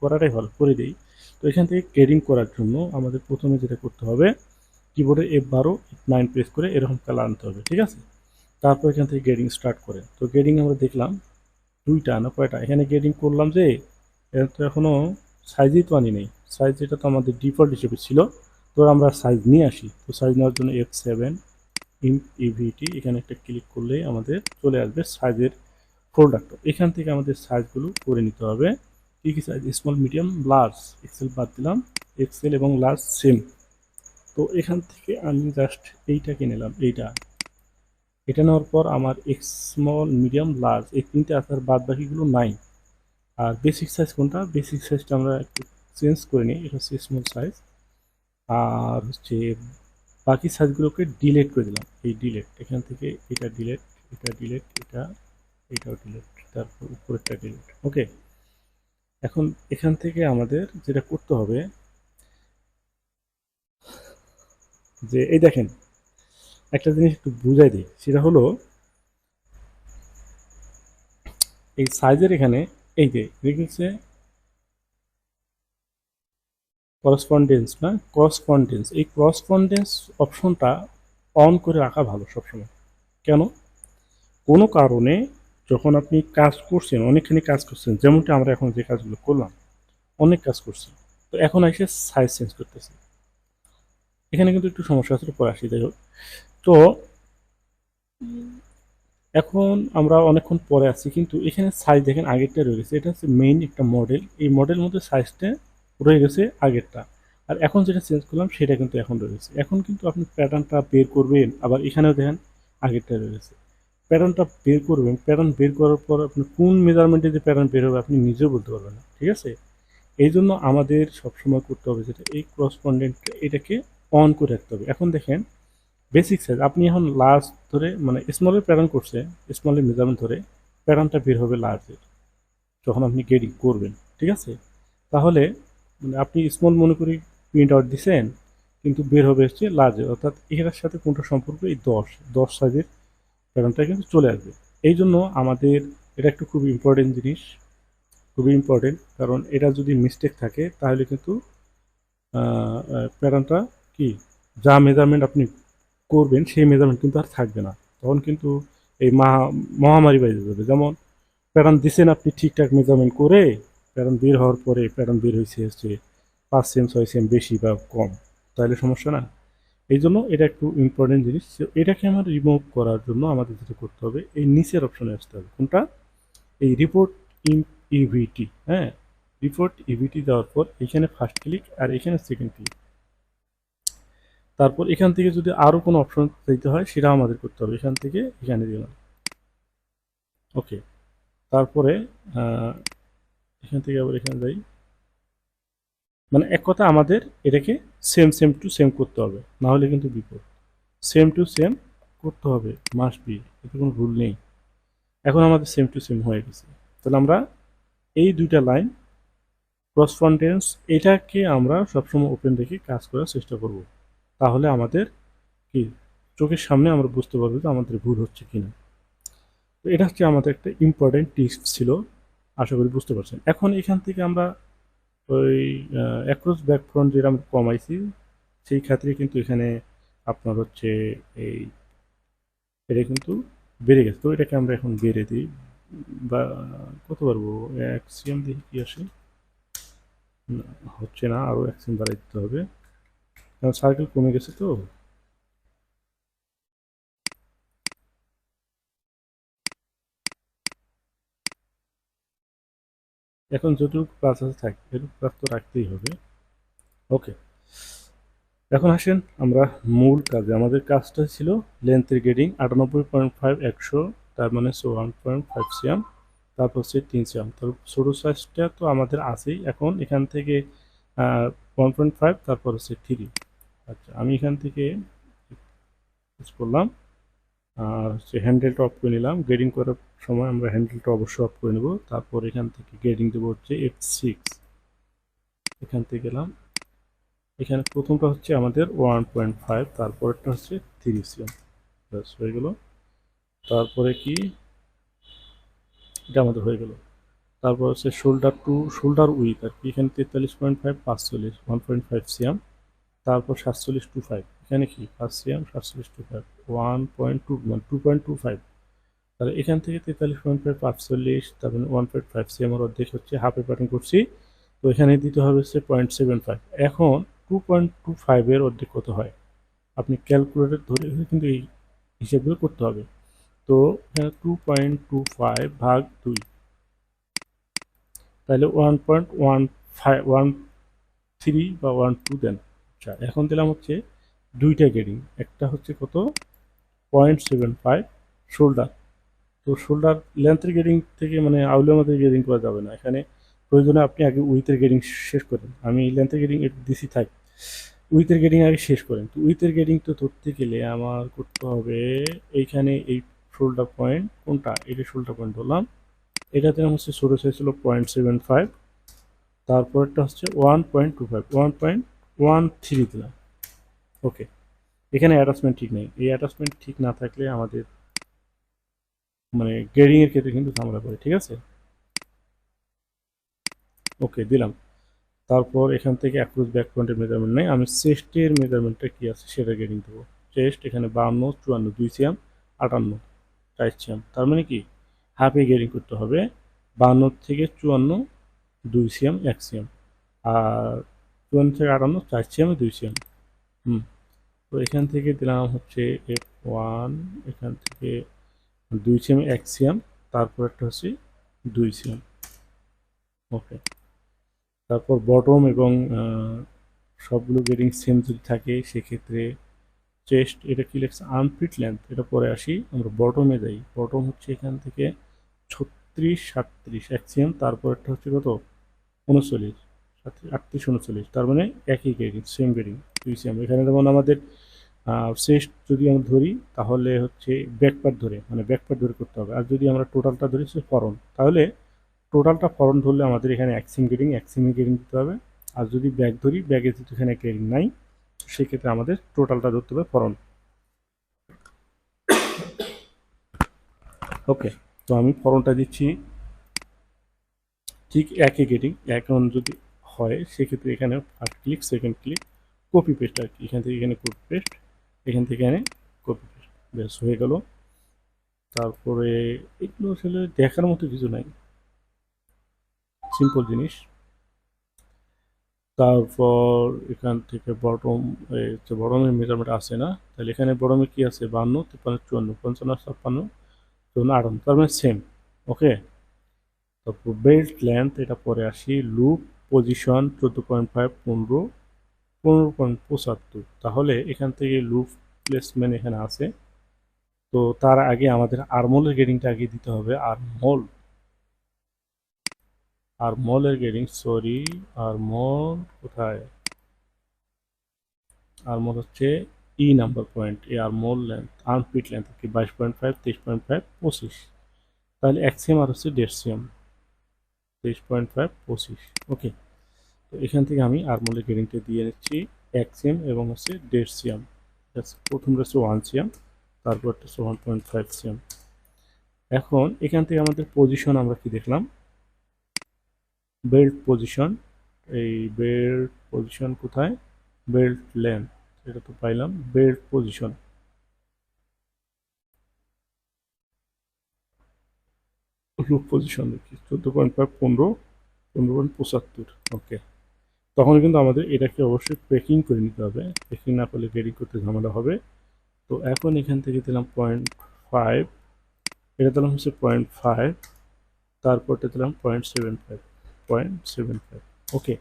করাটাই ভালো, করে দিই। তো এখান থেকে গ্রেডিং করার জন্য আমাদের প্রথমে যেটা করতে হবে, কিবোর্ডে F12 F9 প্রেস করে এরকম কালার আনতে হবে, ঠিক আছে। তারপর এখান থেকে গ্রেডিং স্টার্ট করে, তো গ্রেডিং আমরা দেখলাম দুইটা না কয়টা, এখানে গ্রেডিং করলাম যে এটা তো এখনও সাইজই তো আনি নেই, সাইজ এটা তো আমাদের ডিফল্ট হিসেবে ছিল, তো আমরা সাইজ নিয়ে আসি। তো সাইজ নেওয়ার জন্য F7 ইভিটি এখানে একটা ক্লিক করলে আমাদের চলে আসবে সাইজের ফোল্ডারটা, এখান থেকে আমাদের সাইজগুলো করে নিতে হবে। কী কী size, small medium large, XL বাদ দিলাম, এক্সেল এবং লার্জ সেম। তো এখান থেকে আমি জাস্ট এইটাকে নিলাম, এটা নেওয়ার পর আমার স্মল মিডিয়াম লার্জ এই তিনটে আসার বাদ বাকিগুলো নাই। আর বেসিক সাইজ কোনটা, বেসিক সাইজটা আমরা একটু চেঞ্জ করে নিই, এটা হচ্ছে স্মল সাইজ। আর হচ্ছে বাকি সাইজগুলোকে ডিলেট করে দিলাম, এই ডিলেট, এখান থেকে এটা ডিলেট, এটা ডিলেট, এটাও ডিলেট, তারপর উপরেরটা ডিলেট, ওকে। এখন এখান থেকে আমাদের যেটা করতে হবে, যে এই দেখেন একটা জিনিস একটু বুঝাই দিই, সেটা হলো এই সাইজের এখানে এই যে লিখেছে করসপন্ডেন্স, না করসপন্ডেন্স, এই করসপন্ডেন্স অপশনটা অন করে রাখা ভালো সবসময়। কেন, কোনো কারণে যখন আপনি কাজ করছেন, অনেকখানি কাজ করছেন, যেমনটা আমরা এখন যে কাজগুলো করলাম, অনেক কাজ করছি, তো এখন এসে সাইজ চেঞ্জ করতেছি, এখানে কিন্তু একটু সমস্যা আছে, পরে আসি, যাই হোক। তো এখন আমরা অনেকক্ষণ পরে আছি, কিন্তু এখানে সাইজ দেখেন আগেরটা রয়ে গেছে। এটা হচ্ছে মেইন একটা মডেল, এই মডেল মধ্যে সাইজটা রয়ে গেছে আগেরটা। আর এখন যেটা চেঞ্জ করলাম সেটা কিন্তু এখন রয়ে গেছে। এখন কিন্তু আপনি প্যাটার্নটা বের করবেন, আবার এখানেও দেখেন আগেরটা রয়ে গেছে। প্যাটার্নটা বের করবেন, প্যাটার্ন বের করার পর আপনি কোন মেজারমেন্টে যে প্যাটার্ন বের হবে আপনি নিজেও বলতে পারবেন না, ঠিক আছে? এই জন্য আমাদের সবসময় করতে হবে যেটা, এই করসপন্ডেন্ট এটাকে অন করে রাখতে হবে। এখন দেখেন বেসিক সাইজ আপনি এখন লার্জ ধরে মানে স্মলের প্যাটার্ন করছে, স্মলের মেজারমেন্ট ধরে প্যাটার্নটা বের হবে লার্জের যখন আপনি গ্রেডিং করবেন, ঠিক আছে? তাহলে মানে আপনি স্মল মনে করি প্রিন্ট আউট দিছেন, কিন্তু বের হবে হচ্ছে লার্জের, অর্থাৎ এটার সাথে কোনটা সম্পর্ক, এই 10 সাইজের প্যাটার্নটা কিন্তু চলে আসবে। এই জন্য আমাদের এটা একটু খুব ইম্পর্টেন্ট জিনিস, খুবই ইম্পর্টেন্ট, কারণ এটা যদি মিস্টেক থাকে তাহলে কিন্তু প্যাটার্নটা কি, যা মেজারমেন্ট আপনি করবেন সেই মেজারমেন্ট কিন্তু আর থাকবে না, তখন কিন্তু এই মহামারী বাইরে যাবে। যেমন প্যাটার্ন দিচ্ছেন আপনি ঠিকঠাক মেজারমেন্ট করে, প্যাটার্ন বের হওয়ার পরে প্যাটার্ন বের হয়েছে হচ্ছে 5 সেম 6 সেম বেশি বা কম, তাহলে সমস্যা না। এই জন্য এটা একটু ইম্পর্টেন্ট জিনিস। এটাকে আমার রিমুভ করার জন্য আমাদের যেটা করতে হবে, এই নিচের অপশনে আসতে হবে। কোনটা? এই রিপোর্ট ইন ইভিটি, হ্যাঁ, রিপোর্ট ইভিটি দেওয়ার পর এখানে ফার্স্ট ক্লিক আর এখানে সেকেন্ড ক্লিক। তারপর এখান থেকে যদি আরও কোনো অপশন দিতে হয় সেটা আমাদের করতে হবে, এখান থেকে এখানে দিলাম। ওকে, তারপরে এখান থেকে আবার এখানে যাই। মানে এক কথা আমাদের এটাকে সেম সেম টু সেম করতে হবে, না হলে কিন্তু বিপদ। সেম টু সেম করতে হবে, মাস্ট বি, এতে কোনো ভুল নেই। এখন আমাদের সেম টু সেম হয়ে গেছে। তাহলে আমরা এই দুইটা লাইন করসপন্ডেন্স এটাকে আমরা সবসময় ওপেন রেখে কাজ করার চেষ্টা করব। তাহলে আমাদের কি চোখের সামনে আমরা বুঝতে পারবো যে আমাদের ভুল হচ্ছে কিনা। তো এটা হচ্ছে আমাদের একটা ইম্পর্টেন্ট টিপস ছিল, আশা করি বুঝতে পারছেন। এখন এখান থেকে আমরা ওই অ্যাক্রস ব্যাক ফ্রন্ট যেটা আমরা কমাইছি সেই ক্ষেত্রে কিন্তু এখানে আপনার হচ্ছে এই এটা কিন্তু বেড়ে গেছে। তো এটাকে আমরা এখন বেড়ে দিই, বা কত পারবো, অ্যাক্সিয়াম দেখি কি আসে। হচ্ছে না, আরও অ্যাক্সিয়াম বাড়াই দিতে হবে, কারণ সার্কেল কমে গেছে। তো এখন যতটুকু ক্লাস আছে থাক, এটুকু ক্লাস তো রাখতেই হবে। ওকে, এখন আসেন আমরা মূল কাজে। আমাদের কাজটা ছিল লেন্থের গ্রেডিং 98.5 100, তার মানে 1.5 সিএম, তারপর হচ্ছে 3 সিএম। তারপর ছোটো সাইজটা তো আমাদের আছেই, এখন এখান থেকে 1.5, তারপর হচ্ছে 3। আচ্ছা, আমি এখান থেকে করলাম আর হচ্ছে হ্যান্ডেলটা অফ করে নিলাম। গ্রেডিং করার সময় আমরা হ্যান্ডেলটা অবশ্যই অফ করে নেব। তারপর এখান থেকে গ্রেডিং দেবো হচ্ছে F6, এখান থেকে গেলাম। এখানে প্রথমটা হচ্ছে আমাদের 1.5, তারপরটা হচ্ছে 3 সিএম, ব্যাস হয়ে গেল। তারপরে কি, এটা আমাদের হয়ে গেল। তারপর হচ্ছে শোল্ডার টু শোল্ডার উইথ আর কি, এখানে 43.5 45 1.5 সিএম, তারপর 47 টু 5, এখানে কি 5 সিএম 47 টু 5 1.2 মানে 2.25। তাহলে এখান থেকে 43.5 45, তারপরে 1.5 সিএম এর অর্ধেক হচ্ছে হাফে প্যাটার্ন করছি, তো এখানে দিতে হবে হচ্ছে 0.75। এখন 2.25 এর অর্ধেক কত হয়, আপনি ক্যালকুলেটর ধরে কিন্তু এই হিসেবগুলো করতে হবে। তো এখানে 2.25/2, তাহলে 1.13 বা 12 দেন। আচ্ছা, এখন দিলাম হচ্ছে দুইটা গ্রেডিং, একটা হচ্ছে কত 0.75 শোল্ডার। তো শোল্ডার লেন্থের গ্রেডিং থেকে মানে আউলের মধ্যে গ্রেডিং করা যাবে না, এখানে প্রয়োজনে আপনি আগে উইথের গ্রেডিং শেষ করেন। আমি লেন্থের গ্রেডিং একটু দিছি থাক, উইথের গ্রেডিং আগে শেষ করেন। তো উইথের গ্রেডিং তো ধরতে গেলে আমার করতে হবে এইখানে এই শোল্ডার পয়েন্ট কোনটা, এটা শোল্ডার পয়েন্ট বললাম, এটাতে হচ্ছে ছোটো সাইজ ছিল 0.75, তারপরটা হচ্ছে 1.25 1.13 দিলাম। ওকে, এখানে অ্যাটাচমেন্ট ঠিক নেই, এই অ্যাটাচমেন্ট ঠিক না থাকলে আমাদের মানে গ্রেডিংয়ের ক্ষেত্রে কিন্তু ঝামেলা পড়ে, ঠিক আছে? ওকে দিলাম। তারপর এখান থেকে অ্যাক্রস ব্যাক ফ্রন্টের মেজারমেন্ট নেই, আমি চেস্টের মেজারমেন্টটা কী আছে সেটা গ্রেডিং দেবো। চেস্ট এখানে 52 54 2 সিএম 58 4 সিএম, তার মানে কি হাফে গ্রেডিং করতে হবে। 52 থেকে 54 2 সিএম 1 সিএম, আর 54 থেকে 58 4 সিএম 2 সিএম। হুম, তো এখান থেকে দিলাম হচ্ছে 1, এখান থেকে 2 সিএম 1 সিএম, তারপর একটা হচ্ছে 2 সিএম। ওকে, তারপর বটম এবং সবগুলো গেটিং সেম যদি থাকে সেক্ষেত্রে চেস্ট, এটা কি লেখছে আর্মপিট লেন্থ, এটা পরে আসি, আমরা বটমে যাই। বটম হচ্ছে এখান থেকে 36 37 1 সিএম, তারপর একটা হচ্ছে কত 39 38 39, তার মানে একই গেটিং সেম গেটিং 2 সিএম। এখানে যেমন আমাদের চেস্ট যদি আমরা ধরি তাহলে হচ্ছে ব্যাকপার্ট ধরে, মানে ব্যাকপার্ট ধরে করতে হবে, আর যদি আমরা টোটালটা ধরি সে ফরন, তাহলে টোটালটা ফরন ধরলে আমাদের এখানে অ্যাক্সিম গেটিং দিতে হবে। আর যদি ব্যাক ধরি, ব্যাগে যেহেতু এখানে গেটিং নাই, সেক্ষেত্রে আমাদের টোটালটা ধরতে হবে ফরন। ওকে, তো আমি ফরনটা দিচ্ছি ঠিক একই গেটিং। এখন যদি হয় সেক্ষেত্রে এখানে first click second click copy paste আর কি, এখান থেকে এখানে কপি পেস্ট, এখান থেকে এখানে কপি পেস্ট, বেশ হয়ে গেল। তারপরে এগুলো আসলে দেখার মতো কিছু নাই, সিম্পল জিনিস। তারপর এখান থেকে বটম, বটমের মেজারমেন্ট আসে না, তাহলে এখানে বটমে কি আছে 52 53 54 55 54 58, তার মানে সেম। ওকে, তারপর বেল্ট লেন্থ এটা পরে আসি, লুপ পজিশন 14.5 15.75, তাহলে এখান থেকে লুপ প্লেসমেন্ট এখানে আছে। তো তার আগে আমাদের আরমোলের গেটিংটা আগে দিতে হবে। আরমোলের গেটিং, সরি, আরমোল কোথায়, আরমোল হচ্ছে নাম্বার পয়েন্ট, এই আরমোল লেন্থ আর্মপিট লেন্থ কি 22.5 23.5 25, তাহলে 1 সিএম আর হচ্ছে 1.5 সিএম, 23.5 25। ওকে, তো এখান থেকে আমি আরমোলের গেটিংটা দিয়ে নিচ্ছি 1 সিএম এবং হচ্ছে 1.5 সিএম। প্রথমটা হচ্ছে 1 সিএম, তারপরটা হচ্ছে 1.5 সিএম। এখন এখান থেকে আমাদের পজিশন আমরা কি দেখলাম, বেল্ট পজিশন, এই বেল্ট পজিশন কোথায়, বেল্ট লেন্থ, এটা তো পাইলাম, বেল্ট পজিশন, লুপ পজিশন দেখি 14.5 15.75। ওকে, তখন কিন্তু আমাদের এটাকে অবশ্যই প্যাকিং করে নিতে হবে, প্যাকিং না করলে গেডিং করতে ঝামেলা হবে। তো এখন এখান থেকে দিলাম 0.5, এটা দিলাম হচ্ছে 0.5, তারপরটা দিলাম 0.75। ওকে,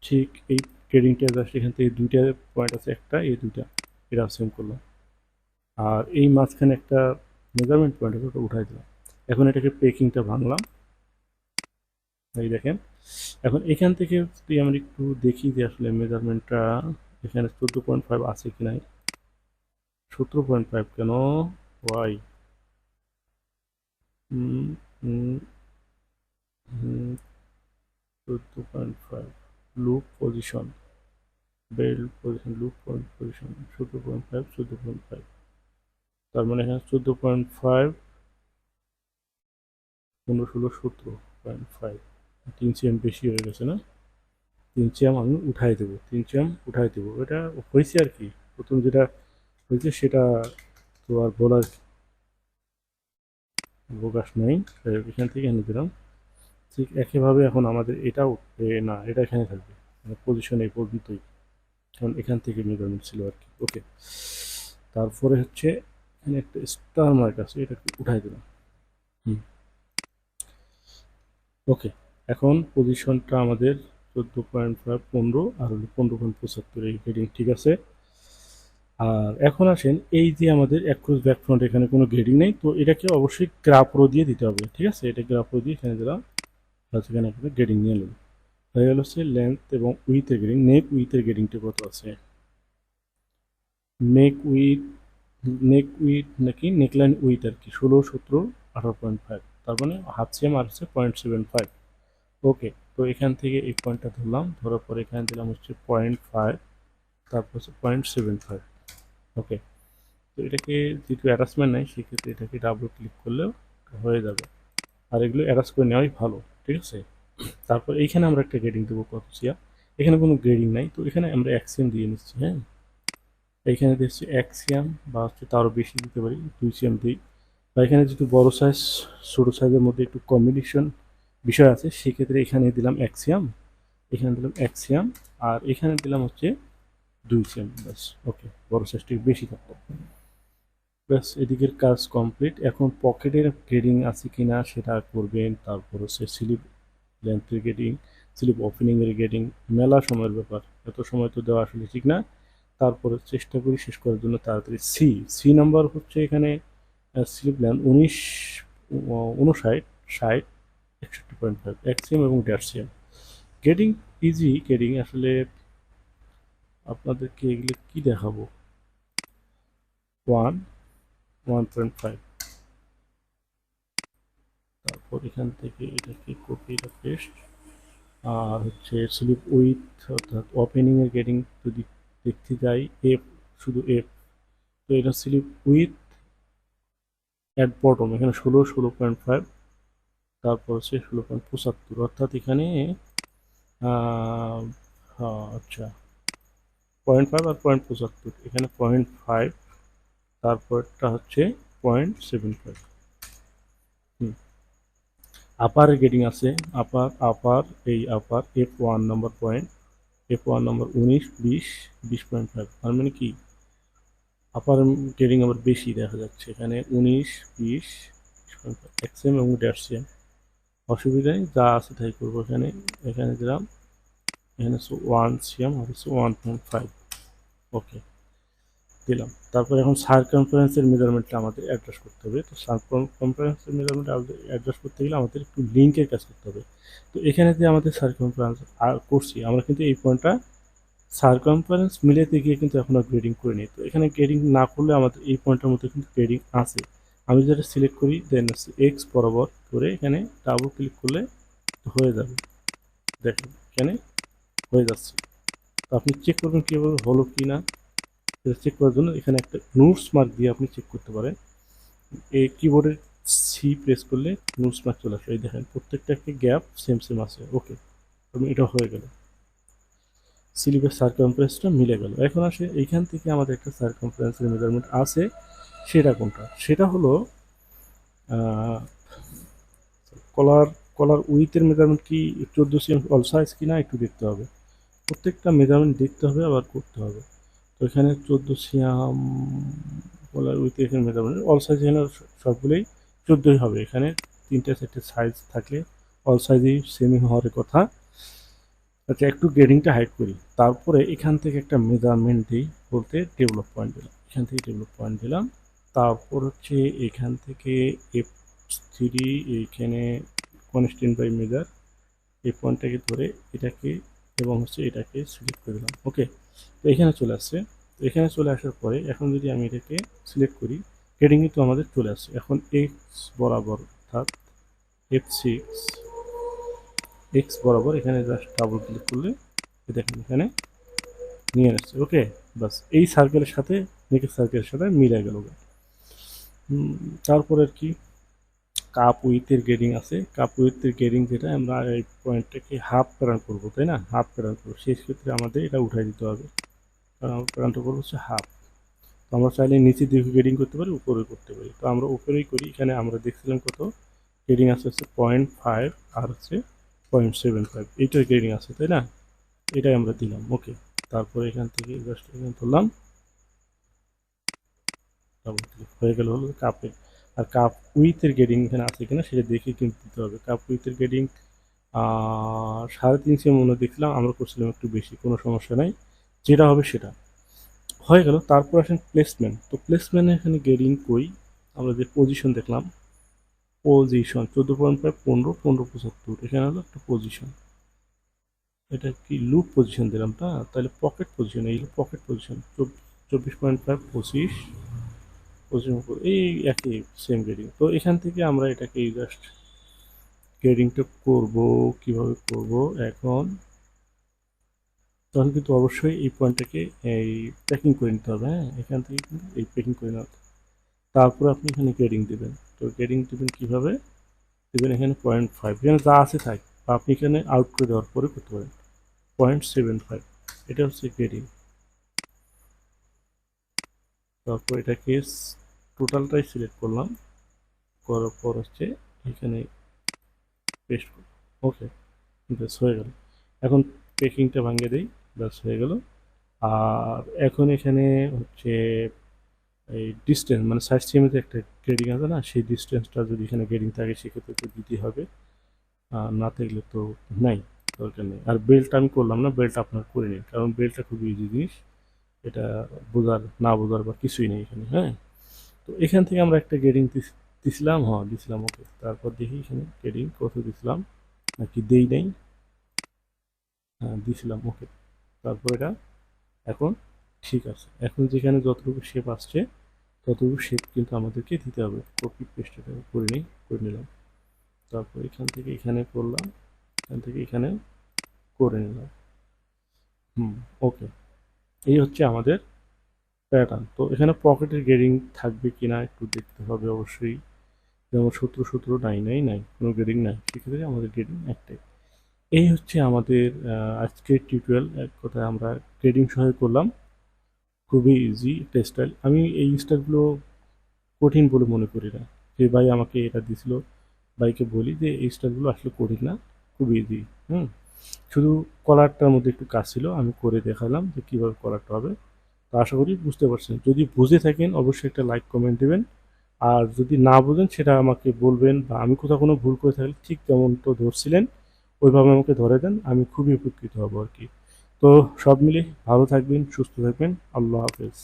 ঠিক এই গেডিংটা জাস্ট এখান থেকে দুইটা পয়েন্ট আছে, একটা এই দুইটা, এটা সেম করলাম, আর এই মাঝখানে একটা মেজারমেন্ট পয়েন্ট আছে, ওটা উঠাই দিলাম। এখন এটাকে পেকিংটা ভাঙলাম, এই দেখেন। এখন এখান থেকে যদি আমরা একটু দেখি যে আসলে মেজারমেন্টটা এখানে 14.5 আছে কি নাই, 17.5 কেন, why 14.5, loop position, belt position, loop position 14.5 14.5, তার মানে এখানে 14.5 15 16 17.5, 3 সিএম বেশি হয়ে গেছে না, 3 সিএম আমি উঠাই দেবো, 3 সিএম উঠাই দেবো, এটা হয়েছে আর কি, প্রথম যেটা হয়েছে সেটা তো আর বলার অবকাশ নেই। এখান থেকে এনে দিলাম, ঠিক একইভাবে এখন আমাদের এটাও না, এটা এখানে থাকবে, মানে পজিশন এই পর্যন্তই, কারণ এখান থেকে মেজারমেন্ট ছিল আর কি। ওকে, তারপরে হচ্ছে এখানে একটা স্টার মার্ক আছে, এটাকে উঠাই দিলাম। হুম, ওকে, এখন পজিশনটা আমাদের 14.5 15 আর হলো 15.75, এই হেডিং ঠিক আছে। আর এখন আসেন, এই যে আমাদের অ্যাক্রস ব্যাক ফ্রন্ট এখানে কোনো গ্রেডিং নেই, তো এটাকে অবশ্যই গ্রাফরো দিয়ে দিতে হবে, ঠিক আছে, এটা গ্রাফরো দিয়ে এখানে দিলাম, এখানে একটা গ্রেডিং নিয়ে নেব। হয়ে গেল হচ্ছে লেন্থ এবং উইথের গ্রেডিং, নেক উইথের গ্রেডিংটা কত আছে, নেক উইথ, নাকি নেকলাইন উইথ আর কি 16 17 18.5, তার মানে হাফ সিএম আর হচ্ছে 0.75। ওকে, তো এখান থেকে এই পয়েন্টটা ধরলাম, ধরার পরে এখানে দিলাম হচ্ছে 0.5, তারপর হচ্ছে 0.75। ওকে, তো এটাকে যেহেতু অ্যাটাচমেন্ট নেই সেক্ষেত্রে এটাকে ডাবল ক্লিক করলেও হয়ে যাবে, আর এগুলো অ্যাটাচ করে নেওয়াই ভালো, ঠিক আছে। তারপর এইখানে আমরা একটা গ্রেডিং দেবো কত সিয়া, এখানে কোনো গ্রেডিং নাই, তো এখানে আমরা অ্যাক্সিয়াম দিয়ে নিচ্ছি। হ্যাঁ, এইখানে দিচ্ছি অ্যাক্সিয়াম, বা হচ্ছে তারও বেশি দিতে পারি, 2 সিএম দিই, বা এখানে যেহেতু বড় সাইজ ছোটো সাইজের মধ্যে একটু কম্বিনেশন বিষয় আছে, সেক্ষেত্রে এখানে দিলাম অ্যাক্সিয়াম, এখানে দিলাম অ্যাক্সিয়াম, আর এখানে দিলাম হচ্ছে 2 সিএম, ব্যাস। ওকে, বড় সাইজটি বেশি থাকতো। ব্যাস এদিকের কাজ কমপ্লিট। এখন পকেটের গ্রেডিং আছে কিনা সেটা করবেন, তারপর হচ্ছে স্লিপ লেন্থের গ্রেডিং, স্লিপ ওপেনিংয়ের গ্রেডিং, মেলা সময়ের ব্যাপার, এত সময় তো দেওয়া আসলে ঠিক না। তারপরে চেষ্টা করি শেষ করার জন্য তাড়াতাড়ি। সি সি নাম্বার হচ্ছে এখানে স্লিপ লেন্থ 59, 60, 61.5 এক্সিএম এবং ড্যাটসিএম। গ্রেডিং ইজি গ্রেডিং আসলে আপনাদেরকে এগুলো কি দেখাবো। 1.5, তারপর এখান থেকে এটাকে কপি, এটা পেস্ট। আর হচ্ছে স্লিপ উইথ অর্থাৎ ওপেনিং এর গ্রেডিং যদি দেখতে যাই, এফ, শুধু এফ। তো এটা স্লিপ উইথ অ্যাট বটম, এখানে 16.5, তারপর হচ্ছে 16.75, অর্থাৎ এখানে আচ্ছা 0.5 আর 0.75, এখানে 0.5, তারপরটা হচ্ছে 0.75। আপার গ্রেডিং আছে, আপার এই আপার F1 নম্বর পয়েন্ট, F1 নম্বর 19, 20, 20.5। তার মানে কি আপার গ্রেডিং আবার বেশি দেখা যাচ্ছে এখানে 19, 20, এক্সএম এবং ড্যাটসিএম। অসুবিধা নেই, যা আছে তাই করবো। এখানে এখানে দিলাম, এখানে হচ্ছে 1 সিএম আর হচ্ছে 1.5, ওকে দিলাম। তারপর এখন সার্কামফারেন্সের মেজারমেন্টটা আমাদের অ্যাডজাস্ট করতে হবে। তো সার্কামফারেন্সের মেজারমেন্ট অ্যাডজাস্ট করতে গেলে আমাদের একটু লিঙ্কের কাজ করতে হবে। তো এখানে যে আমাদের সার্কামফারেন্স করছি আমরা, কিন্তু এই পয়েন্টটা সার্কামফারেন্স মিলাতে গিয়ে কিন্তু এখন আর গ্রেডিং করে নিই। তো এখানে গ্রেডিং না করলে আমাদের এই পয়েন্টের মধ্যে কিন্তু গ্রেডিং আছে। আমি যেটা সিলেক্ট করি, দেন এক্স বরাবর করে এখানে ডাবল ক্লিক করলে হয়ে যাবে। দেখেন এখানে হয়ে যাচ্ছে। তো আপনি চেক করবেন কীভাবে হলো কি না। চেক করার জন্য এখানে একটা নোটস মার্ক দিয়ে আপনি চেক করতে পারেন। এই কিবোর্ডের সি প্রেস করলে নোটস মার্ক চলে আসে। এই দেখেন প্রত্যেকটা একটা গ্যাপ সেম সেম আছে। ওকে, এটা হয়ে গেল, স্লিপের সার্কামফারেন্সটা মিলে গেল। এখন আসে এইখান থেকে আমাদের একটা সার্কামফারেন্সের মেজারমেন্ট আছে, সেটা কোনটা? সেটা হলো কলার কলার উইথের মেজারমেন্ট কি 14 সিএম অল সাইজ কিনা একটু দেখতে হবে। প্রত্যেকটা মেজারমেন্ট দেখতে হবে আবার করতে হবে। তো এখানে 14 সিএম কলার উইথ, এখানে মেজারমেন্ট অল সাইজ, এখানে সবগুলোই 14ই হবে। এখানে 3-4 সাইজ থাকলে অল সাইজই সেমই হওয়ার কথা। আচ্ছা, একটু গ্রেডিংটা হাইড করি, তারপরে এখান থেকে একটা মেজারমেন্ট দিই, বলতে ডেভেলপ পয়েন্ট দিলাম, এখান থেকে ডেভেলপ পয়েন্ট দিলাম। তারপর হচ্ছে এখান থেকে F3, এইখানে কনস্ট্যান্ট বাই মেজার, এই পয়েন্টটাকে ধরে এটাকে এবং হচ্ছে এটাকে সিলেক্ট করে দিলাম। ওকে, তো এখানে চলে আসছে। তো এখানে চলে আসার পরে এখন যদি আমি এটাকে সিলেক্ট করি, গ্রেডিং কিন্তু আমাদের চলে আসছে। এখন এক্স বরাবর, অর্থাৎ F6, এক্স বরাবর এখানে জাস্ট ডাবল ক্লিক করলে দেখেন এখানে নিয়ে আসছে। ওকে, বাস এই সার্কেলের সাথে নেকের সার্কেলের সাথে মিলে গেল। তারপর আর কি কাপ উইথের গ্রেডিং আছে। কাপ উইথের গ্রেডিং যেটা, আমরা এই পয়েন্টটাকে হাফ প্যারান করবো, তাই না? হাফ প্যারান করবো, সেই ক্ষেত্রে আমাদের এটা উঠাই দিতে হবে, কারণ আমার প্যারানটা করবো হচ্ছে হাফ। তো আমরা চাইলে নিচে দিয়ে গ্রেডিং করতে পারি, উপরে করতে পারি। তো আমরা উপরেই করি। এখানে আমরা দেখছিলাম কত গ্রেডিং আছে, হচ্ছে 0.5 আর হচ্ছে 0.75, এইটার গ্রেডিং আছে, তাই না? এটাই আমরা দিলাম। ওকে, তারপরে এখান থেকে জাস্ট এখানে ধরলাম, ডাবল ক্লিক হয়ে গেল হলো কাপে। আর কাপ উইথের গ্রেডিং এখানে আছে কিনা সেটা দেখে কিন্তু দিতে হবে। কাপ উইথের গ্রেডিং 3.5 সিএম মনে দেখছিলাম, আমরা করছিলাম একটু বেশি, কোনো সমস্যা নাই, যেটা হবে সেটা হয়ে গেল। তারপর আসেন প্লেসমেন্ট। তো প্লেসমেন্টে এখানে গ্রেডিং কই, আমরা যে পজিশন দেখলাম, পজিশন 14.5, 15, 15.75, এখানে হলো একটা পজিশন। এটা কি লুপ পজিশন দিলাম না, তাহলে পকেট পজিশন, এই পকেট পজিশন 24.5, 25, এই একই সেম গ্রেডিং। তো এখান থেকে আমরা এটাকে জাস্ট গ্রেডিংটা করব, কিভাবে করব এখন, তখন কিন্তু অবশ্যই এই পয়েন্টটাকে এই প্যাকিং করে নিতে হবে। হ্যাঁ, এখান থেকে কিন্তু এই প্যাকিং করে নেওয়া, তারপর আপনি এখানে গ্রেডিং দেবেন। তো গ্রেডিং দেবেন কীভাবে দেবেন, এখানে 0.5, এখানে যা আছে থাক, বা আপনি এখানে আউট করে দেওয়ার পরে করতে পারেন। 0.75, এটা হচ্ছে গ্রেডিং। তারপর এটাকে টোটালটাই সিলেক্ট করলাম, করার পর হচ্ছে এখানে পেস্ট করব। ওকে, ব্যাস হয়ে গেল। এখন পেকিংটা ভাঙিয়ে দিই, ব্যাস হয়ে গেল। আর এখন এখানে হচ্ছে এই ডিস্টেন্স মানে সাইড সিএমএতে একটা গ্রেডিং আছে না, সেই ডিস্টেন্সটা যদি এখানে গ্রেডিং থাকে সেক্ষেত্রে তো দিতে হবে, আর না থাকলে তো নাই, দরকার নেই। আর বেল্ট আমি করলাম না, বেল্ট আপনার করে নিন, কারণ বেল্টটা খুবই ইজি জিনিস, এটা বোঝার না বোঝার বা কিছুই নেই এখানে। হ্যাঁ, তো এখান থেকে আমরা একটা গ্রেডিং দিছিলাম, হ্যাঁ দিছিলাম, ওকে। তারপর দেখি এখানে গ্রেডিং কত দিছিলাম নাকি দেই নাই, হ্যাঁ দিছিলাম, ওকে। তারপর এটা এখন ঠিক আছে, এখন যেখানে যতটুকু শেপ আসছে ততটুকু শেপ কিন্তু আমাদেরকে দিতে হবে। কপি পেস্ট এটা করে নিই, করে নিলাম। তারপর এখান থেকে এখানে করলাম, এখান থেকে এখানে করে নিলাম। ওকে, এই হচ্ছে আমাদের প্যাটার্ন। তো এখানে পকেটের গ্রেডিং থাকবে কিনা একটু দেখতে হবে অবশ্যই। যেমন 17 নাই, কোনো গ্রেডিং নাই, সেক্ষেত্রে আমাদের গ্রেডিং একটাই। এই হচ্ছে আমাদের আজকের টিউটোরিয়াল। এক কথায় আমরা গ্রেডিং সহ করলাম, খুবই ইজি একটা স্টাইল। আমি এই স্টাইলগুলো কঠিন বলে মনে করি না। যে ভাই আমাকে এটা দিছিল, ভাইকে বলি যে এই স্টাইলগুলো আসলে কঠিন না, খুবই ইজি। হুম, শুধু কলারটার মধ্যে একটু কাজ ছিল, আমি করে দেখালাম যে কীভাবে কলারটা হবে। তো আশা করি বুঝতে পারছেন। যদি বুঝে থাকেন অবশ্যই একটা লাইক কমেন্ট দেবেন, আর যদি না বোঝেন সেটা আমাকে বলবেন, বা আমি কোথাও কোনো ভুল করে থাকলে ঠিক যেমন তো ধরছিলেন ওইভাবে আমাকে ধরে দেন, আমি খুবই উপকৃত হব আর কি। তো সব মিলে ভালো থাকবেন, সুস্থ থাকবেন, আল্লাহ হাফেজ।